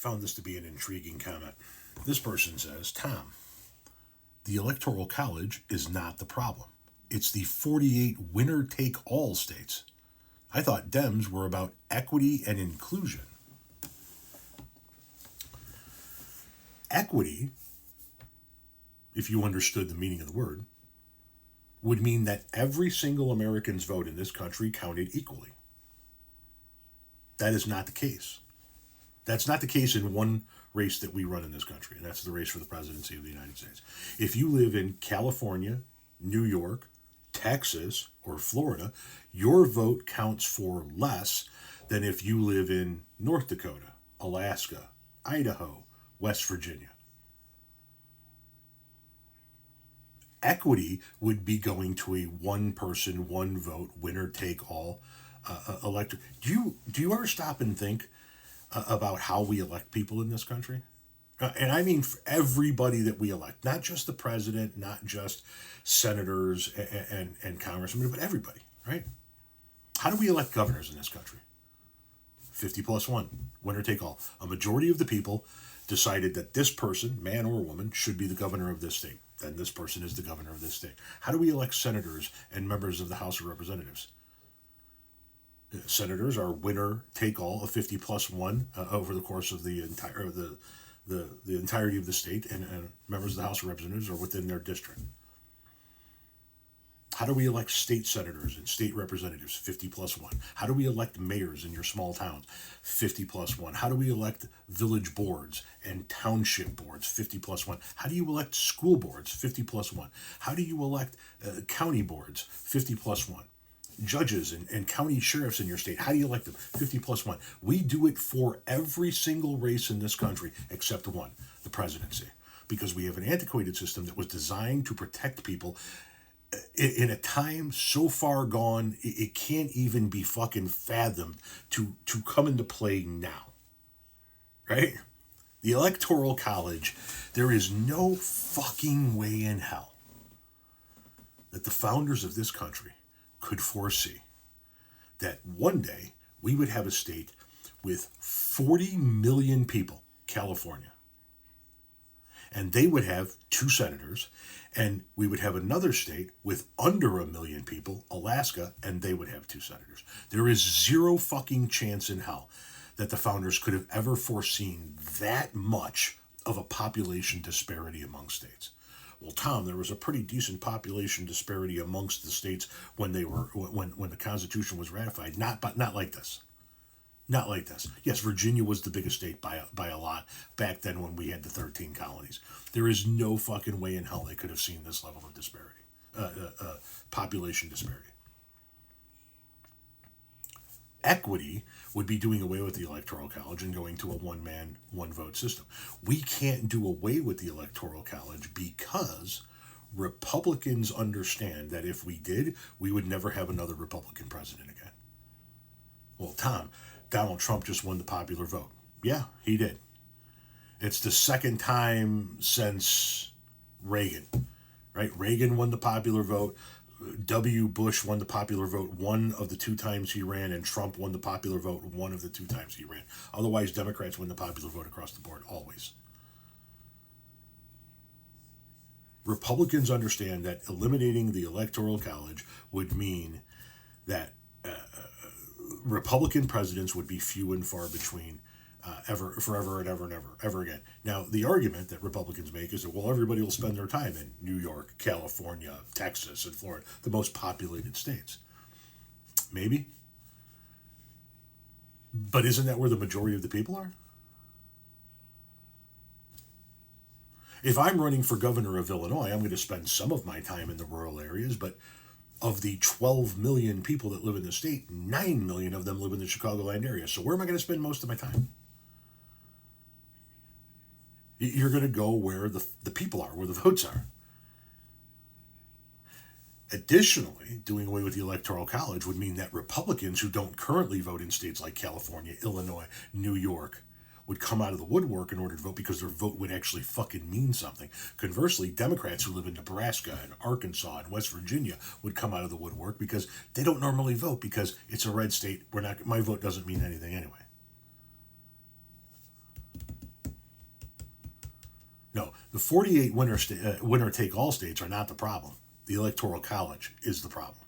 found this to be an intriguing comment. This person says, Tom, the Electoral College is not the problem. It's the 48 winner-take-all states. I thought Dems were about equity and inclusion. Equity, if you understood the meaning of the word, would mean that every single American's vote in this country counted equally. That is not the case. That's not the case in one race that we run in this country, and that's the race for the presidency of the United States. If you live in California, New York, Texas, or Florida, your vote counts for less than if you live in North Dakota, Alaska, Idaho, West Virginia. Equity would be going to a one person, one vote, winner take all elector. Do you ever stop and think about how we elect people in this country? And I mean everybody that we elect, not just the president, not just senators and congressmen, but everybody, right? How do we elect governors in this country? 50+1, winner take all. A majority of the people decided that this person, man or woman, should be the governor of this state. Then this person is the governor of this state. How do we elect senators and members of the House of Representatives? Senators are winner take all of 50+1 over the course of the entire the entirety of the state, and members of the House of Representatives are within their district. How do we elect state senators and state representatives? 50+1. How do we elect mayors in your small towns? 50+1. How do we elect village boards and township boards? 50+1. How do you elect school boards? 50+1. How do you elect county boards? 50+1. Judges and county sheriffs in your state, how do you elect them? 50+1. We do it for every single race in this country except one, the presidency, because we have an antiquated system that was designed to protect people in a time so far gone, it can't even be fucking fathomed to come into play now, right? The Electoral College, there is no fucking way in hell that the founders of this country could foresee that one day we would have a state with 40 million people, California, and they would have 2 senators, and we would have another state with under 1 million people, Alaska, and they would have 2 senators. There is zero fucking chance in hell that the founders could have ever foreseen that much of a population disparity among states. Well, Tom, there was a pretty decent population disparity amongst the states when the Constitution was ratified. Not like this. Not like this. Yes, Virginia was the biggest state by a lot back then when we had the 13 colonies. There is no fucking way in hell they could have seen this level of disparity, population disparity. Equity would be doing away with the Electoral College and going to a one-man, one-vote system. We can't do away with the Electoral College because Republicans understand that if we did, we would never have another Republican president again. Well, Tom, Donald Trump just won the popular vote. Yeah, he did. It's the second time since Reagan, right? Reagan won the popular vote. W. Bush won the popular vote one of the 2 times he ran, and Trump won the popular vote one of the 2 times he ran. Otherwise, Democrats win the popular vote across the board, always. Republicans understand that eliminating the Electoral College would mean that Republican presidents would be few and far between forever and ever again. Now, the argument that Republicans make is that, well, everybody will spend their time in New York, California, Texas, and Florida, the most populated states. Maybe. But isn't that where the majority of the people are? If I'm running for governor of Illinois, I'm going to spend some of my time in the rural areas, but of the 12 million people that live in the state, 9 million of them live in the Chicagoland area. So where am I going to spend most of my time? You're going to go where the people are, where the votes are. Additionally, doing away with the Electoral College would mean that Republicans who don't currently vote in states like California, Illinois, New York, would come out of the woodwork in order to vote because their vote would actually fucking mean something. Conversely, Democrats who live in Nebraska and Arkansas and West Virginia would come out of the woodwork because they don't normally vote because it's a red state. My vote doesn't mean anything anyway. No, the 48 winner take all states are not the problem. The Electoral College is the problem.